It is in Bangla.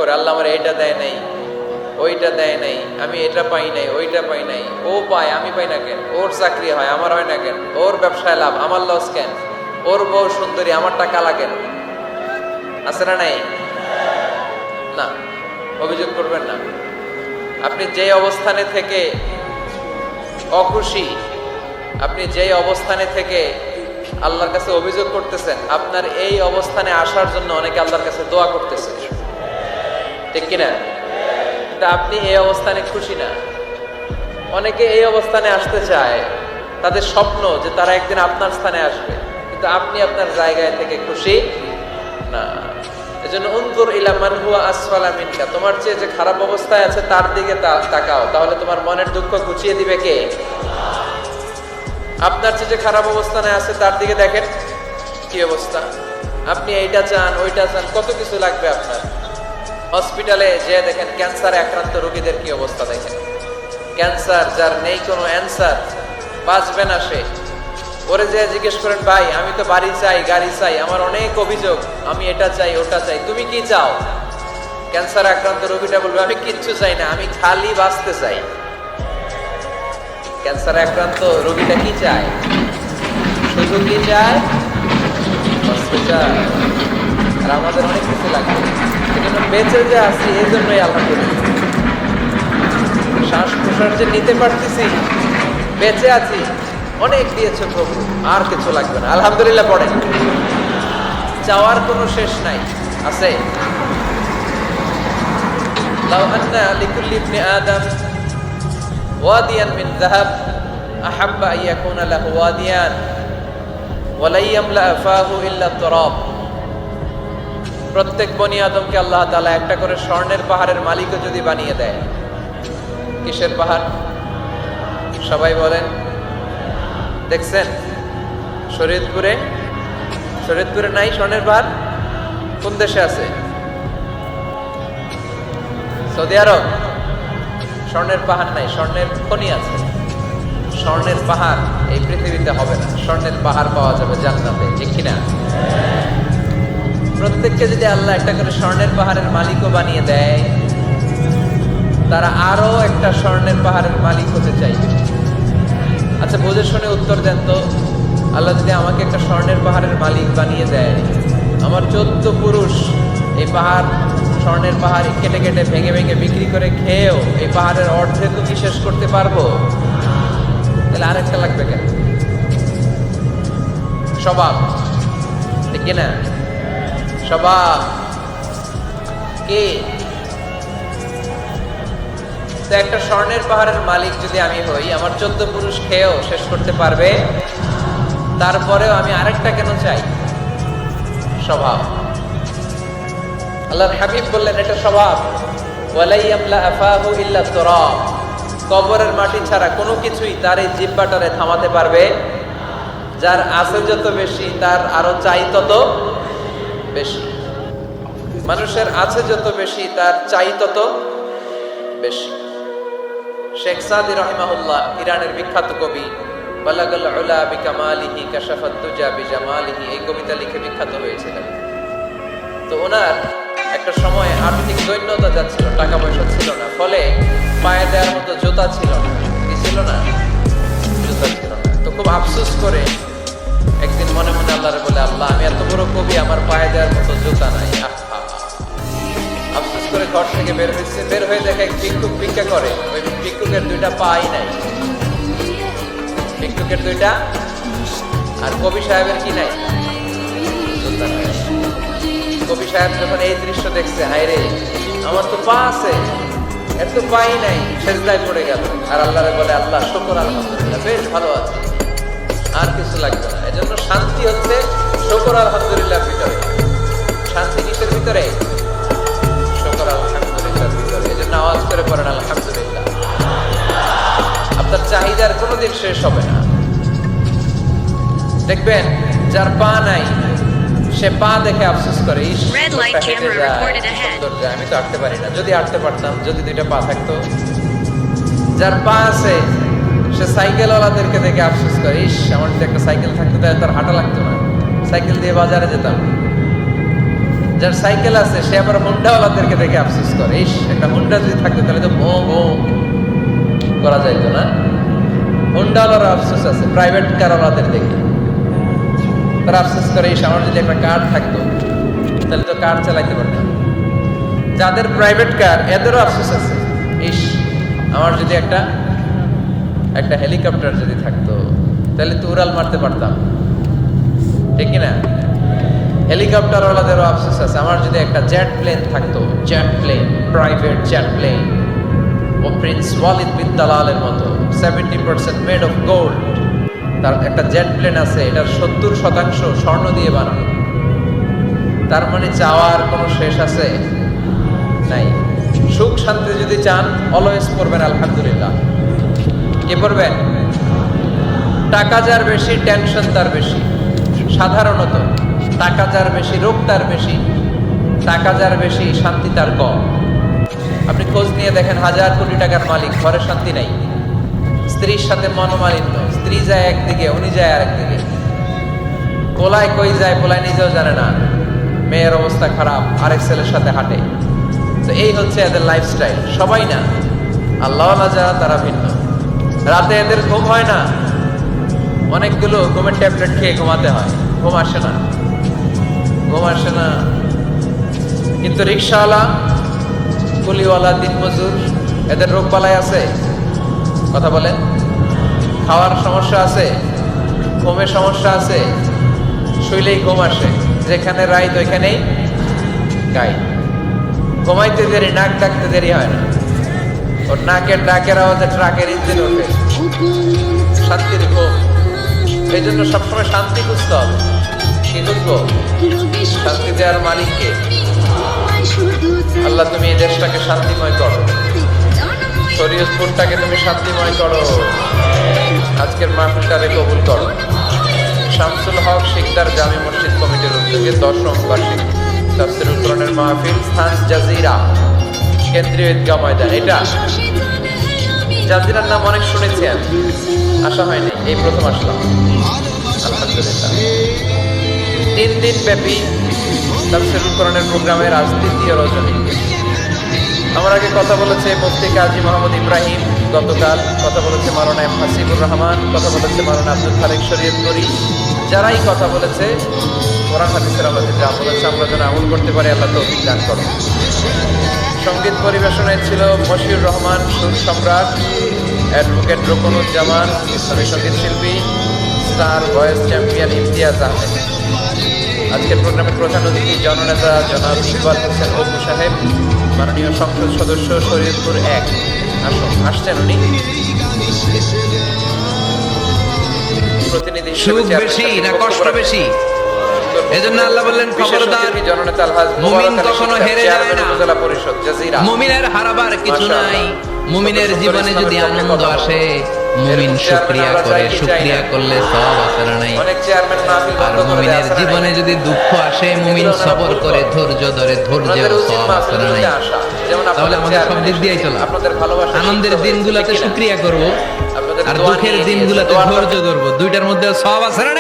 করে, আল্লাহ আমার এইটা দেয় নাই, ওইটা দেয় নাই, আমি এটা পাই নাই, ওইটা পাই নাই, ও পায় আমি পাই না কেন, ওর চাকরি হয় আমার হয় না কেন, ওর ব্যবসায় লাভ আমার লস কেন, ওর বউ সুন্দরী আমার টাকা লাগেন, আছে না নাই? না, অভিযোগ করবেন না। আপনি যে অবস্থানে থেকে অখুশি, আপনি যেই অবস্থানে থেকে আল্লাহর কাছে অভিযোগ করতেছেন, আপনার এই অবস্থানে আসার জন্য অনেকে আল্লাহর কাছে দোয়া করতেছে, ঠিক কিনা? কিন্তু আপনি এই অবস্থানে খুশি না। অনেকে এই অবস্থানে আসতে চায়, তাদের স্বপ্ন যে তারা একদিন আপনার স্থানে আসবে, কিন্তু আপনি আপনার জায়গায় থেকে খুশি না। এজন্য উনজুর ইলা মান হুয়া আসফালা মিনকা, তোমার চেয়ে যে খারাপ অবস্থায় আছে তার দিকে তাকাও, তাহলে তোমার মনের দুঃখ ঘুচিয়ে দিবে কে? আপনার চেয়ে যে খারাপ অবস্থানে আছে তার দিকে দেখেন কি অবস্থা। আপনি এইটা চান, ওইটা চান, কত কিছু লাগবে আপনার। হসপিটালে যে দেখেন ক্যান্সারে আক্রান্ত রোগীদের কি অবস্থা দেখেন। ক্যান্সার যার নেই কোনো অ্যান্সার, বাঁচবে না সে। ওরে যে জিজ্ঞেস করেন, ভাই আমি তো বাড়ি চাই, গাড়ি চাই, আমার অনেক অভিযোগ, আমি এটা চাই ওটা চাই, তুমি কি চাও? ক্যান্সার আক্রান্ত রোগীটা বলবে, আমি কিচ্ছু চাই না, আমি খালি বাঁচতে চাই। ক্যান্সার আক্রান্ত রোগীটা কি চায়? শুধু কি চায়? বাঁচতে চায়। আর আমাদের অনেক কিছু লাগবে, এজন্য বেঁচে যে আছি এই জন্যই আলহামদুলিল্লাহ। শ্বাস প্রশ্বাস যে নিতে পারতেছি, বেঁচে আছি, অনেক দিয়েছে প্রভু, আর কিছু লাগবে না, আলহামদুলিল্লাহ পড়েন। চাওয়ার কোনো শেষ নাই, আছে? লাউ আন্না লিকুল্লি ইবনি আদম ওয়াদিয়ান মিন যাহাব আহাব্বা আন ইয়াকুনা লাহু ওয়াদিয়ান ওয়া লা ইয়ামলা ফাহু ইল্লা তুরাব। প্রত্যেক বনি আদমকে আল্লাহ তাআলা একটা করে স্বর্ণের পাহাড়ের মালিকও যদি বানিয়ে দেয়। কিসের পাহাড়? সবাই বলেন। দেখছেন শরীয়তপুরে? শরীয়তপুরে নাই স্বর্ণের পাহাড়? কোন দেশে আছে? সৌদি আরব। স্বর্ণের পাহাড় নাই, স্বর্ণের খনি আছে। স্বর্ণের পাহাড় এই পৃথিবীতে হবে না, স্বর্ণের পাহাড় পাওয়া যাবে জান্নাতে, ঠিক কিনা? প্রত্যেককে যদি আল্লাহ একটা করে স্বর্ণের পাহাড়ের মালিকও বানিয়ে দেয়, তারা আরো একটা স্বর্ণের পাহাড়ের মালিক হতে চাইবে। আচ্ছা বুঝে শুনে উত্তর দেন তো, আল্লাহ যদি আমাকে একটা স্বর্ণের পাহাড়ের মালিক বানিয়ে দেয়, আমার 14 পুরুষ এই পাহাড়, স্বর্ণের পাহাড় কেটে কেটে ভেঙে ভেঙে বিক্রি করে খেয়েও এই পাহাড়ের অর্ধেক কি শেষ করতে পারবো? তাহলে আরেকটা লাগবে কেন? স্বভাব, ঠিক কিনা? স্বভাব কে? তো একটা স্বর্ণের পাহাড়ের মালিক যদি আমি হই, আমার 14 পুরুষ খেয়েও শেষ করতে পারবে, তারপরেও আমি আরেকটা কেন চাই? স্বভাব। আল্লাহর হাবিব বললেন এটা স্বভাব। ওয়ালা ইয়ামলা আফাহু ইল্লা তুরাব। কবরের মাটি ছাড়া কোনো কিছুই তার এই জিহ্বাটারে থামাতে পারবে। যার আছে যত বেশি, তার আরো চাই তত বেশি। মানুষের আছে যত বেশি, তার চাই তত বেশি। শেখ সাদি রাহিমাহুল্লাহ, ইরানের বিখ্যাত কবি, বালাগাল উলা বিকামালিহি কাশাফাত দুজা বিজামালিহি, এই কবিতা লিখে বিখ্যাত হয়েছিলেন। তো ওনার একটা সময় আর্থিক দৈন্যতা যাচ্ছিল, টাকা পয়সা ছিল না, ফলে পায়ে দেওয়ার মতো জুতা ছিল না। কি ছিল না? জুতা ছিল না। তো খুব আফসোস করে একদিন মনে মনে আল্লাহরে বলে, আল্লাহ আমি এত বড় কবি, আমার পায়ে দেওয়ার মতো জুতা নাই। আফসোস করে ঘর থেকে বের হয়েছে, বের হয়ে দেখে এক ভিক্ষুক ভিক্ষা করে, ওই ভিক্ষুকের 2টা পাই নাই। ভিক্ষুকের 2টা, আর কবি সাহেবের কি নাই? জুতা নাই। কবি সাহেব যখন এই দৃশ্য দেখছে, হায় রে আমার তো পা আছে, এর তো পাই নাই, সেজদায় পড়ে গেল। আর আল্লাহরে বলে, আল্লাহ শুকর আলহামদুলিল্লাহ, বেশ ভালো আছে, আর কিছু লাগবে না। এজন্য শান্তি হচ্ছে শুকর আলহামদুলিল্লাহ ভিতরে। শান্তি কিসের ভিতরে? শুকর আলহামদুলিল্লাহর ভিতরে। এজন্য আওয়াজ করে পড়েন আলহামদুলিল্লাহ। আপনার চাহিদার কোনোদিন শেষ হবে না। দেখবেন যার পা নাই, সে পা দেখে আফসোস করে, আমি তো হাঁটতে পারি না, যদি হাঁটতে পারতাম, যদি 2টা পা থাকতো। যার পা আছে সে সাইকেলওয়ালাদেরকে দেখে আফসোস করে, ইস আমার যদি একটা সাইকেল থাকতো তাহলে তার হাঁটা লাগতো না, সাইকেল দিয়ে বাজারে যেতাম। যার সাইকেল আছে সে আবার হুন্ডাওয়ালাদেরকে দেখে আফসোস করে, ইস একটা হুন্ডা যদি থাকতো তাহলে তো ভো ভো করা যাইতো না। হুন্ডাওয়ালার আফসোস আছে প্রাইভেট কারওয়ালাদের দেখে, তারা আফসোস করে ইস আমার যদি একটা কার থাকতো তাহলে তো কার চালাইতে পারতাম। যাদের প্রাইভেট কার এদেরও আফসোস আছে, ইস আমার যদি একটা হেলিকপ্টার যদি থাকতো তাহলে তো উড়াল মারতে পারতাম, ঠিক কিনা? হেলিকপ্টারওয়ালাদেরও আফসোস আছে, আমার যদি একটা জেট প্লেন থাকতো, jet plane, private jet plane, ও প্রিন্স ওয়ালিদ বিন তালালের মতো 70% মেড অফ গোল্ড, তার একটা জেট প্লেন আছে, এটার 70% স্বর্ণ দিয়ে বানানো। তার মানে চাওয়ার কোনো শেষ আছে নাই। সুখ শান্তি যদি চান অলওয়েজ পড়বেন আলহামদুলিল্লাহ। কি পড়বেন? টাকা যার বেশি টেনশন তার বেশি। সাধারণত টাকা যার বেশি রোগ তার বেশি, টাকা যার বেশি শান্তি তার কম। আপনি খোঁজ নিয়ে দেখেন, 1000 কোটি টাকার মালিক, ঘরে শান্তি নাই, স্ত্রীর সাথে মনোমালিন্য, স্ত্রী যায় একদিকে উনি যায় আরেকদিকে, পোলায় কই যায় পোলায় নিজেও জানে না, মেয়ের অবস্থা খারাপ, আরেক ছেলের সাথে হাঁটে। তো এই হচ্ছে এদের লাইফস্টাইল। সবাই না, আল্লাহওয়ালা যারা তারা ভিন্ন। রাতে এদের ঘুম হয় না, অনেকগুলো ঘুমের ট্যাবলেট খেয়ে ঘুমাতে হয়, ঘুম আসে না, ঘুম আসে না। কিন্তু রিক্সাওয়ালা, কুলিওয়ালা, দিনমজুর, এদের রোগ বালাই আছে? কথা বলেন। খাওয়ার সমস্যা আছে, ঘুমের সমস্যা আছে, শুইলেই ঘুম আসে, যেখানে রাইত ওইখানেই গাই। ঘুমাইতে দেরি, নাক ডাকতে দেরি হয় না, ওর নাকের ডাকের আওয়াজে ট্রাকের ইঞ্জিন ওঠে। শান্তির ঘুম। এই জন্য সবসময় শান্তি খুঁজতে হবে। কি খুঁজবো? শান্তি দেওয়ার মালিককে। আল্লাহ তুমি এই দেশটাকে শান্তিময় করো, শরীয়তপুরটাকে তুমি শান্তিময় করো, আজকের মাহফিলটারে কবুল করো। শামসুল হক শিকদার জামি মসজিদ কমিটির উদ্যোগে 10ম বার্ষিক তাফসীরুল কোরআনের মাহফিল, স্থান জাজিরা, কেন্দ্রীয় ঈদগাহ ময়দান। এটা জাজিরার নাম অনেক শুনেছি আমি, আসা হয়নি, এই প্রথম আসলাম আলহামদুলিল্লাহ। 3 দিন ব্যাপী তাফসীরুল কোরআনের প্রোগ্রামের আজ 3য় রজনী। আমার আগে কথা বলেছে মুফতি কাজী মোহাম্মদ ইব্রাহিম, গতকাল কথা বলেছে মাওলানা এম হাসিবুর রহমান, কথা বলেছে মাওলানা আব্দুল খালেক শরীয়তপুরী। যারাই কথা বলেছে কোরআন হাদিসের আলোকে যা বলেছে আমরা যেন আমল করতে পারি, আল্লাহ তৌফিক দান করো। সঙ্গীত পরিবেশনায় ছিল মশিউর রহমান, সুর সম্রাট, অ্যাডভোকেট রোকনুজ্জামান, ইসলামী সঙ্গীত শিল্পী, star voice champion Imtiaz Ahmed. আজকের প্রোগ্রামের প্রধান অতিথি জননেতা জনাব ইকবাল হোসেন অপু সাহেব, মাননীয় সংসদ সদস্য শরীয়তপুর 1 আসছেন উনি। প্রতিনিধি সুখ বেশি না কষ্ট বেশি? এজন্য আল্লাহ বললেন খবরদার, জননেতা আলহাজ মুমিন কখনো হেরে যায় না, উপজেলা পরিষদ জাজিরা। মুমিনের হারাবার কিছু নাই। মুমিনের জীবনে যদি আনন্দ আসে, মুমিন শুকরিয়া করে, শুকরিয়া করলে সওয়াব আছে না নাই? আর মুমিনের জীবনে যদি দুঃখ আসে, মুমিন সবর করে, ধৈর্য ধরে, ধৈর্যের সওয়াব আছে না নাই? তাহলে আমাদের সব দিক দিয়েই চলা। আনন্দের দিনগুলোতে শুকরিয়া করব, আর দুঃখের দিনগুলোতে ধৈর্য ধরবো, দুইটার মধ্যে সওয়াব আছে না?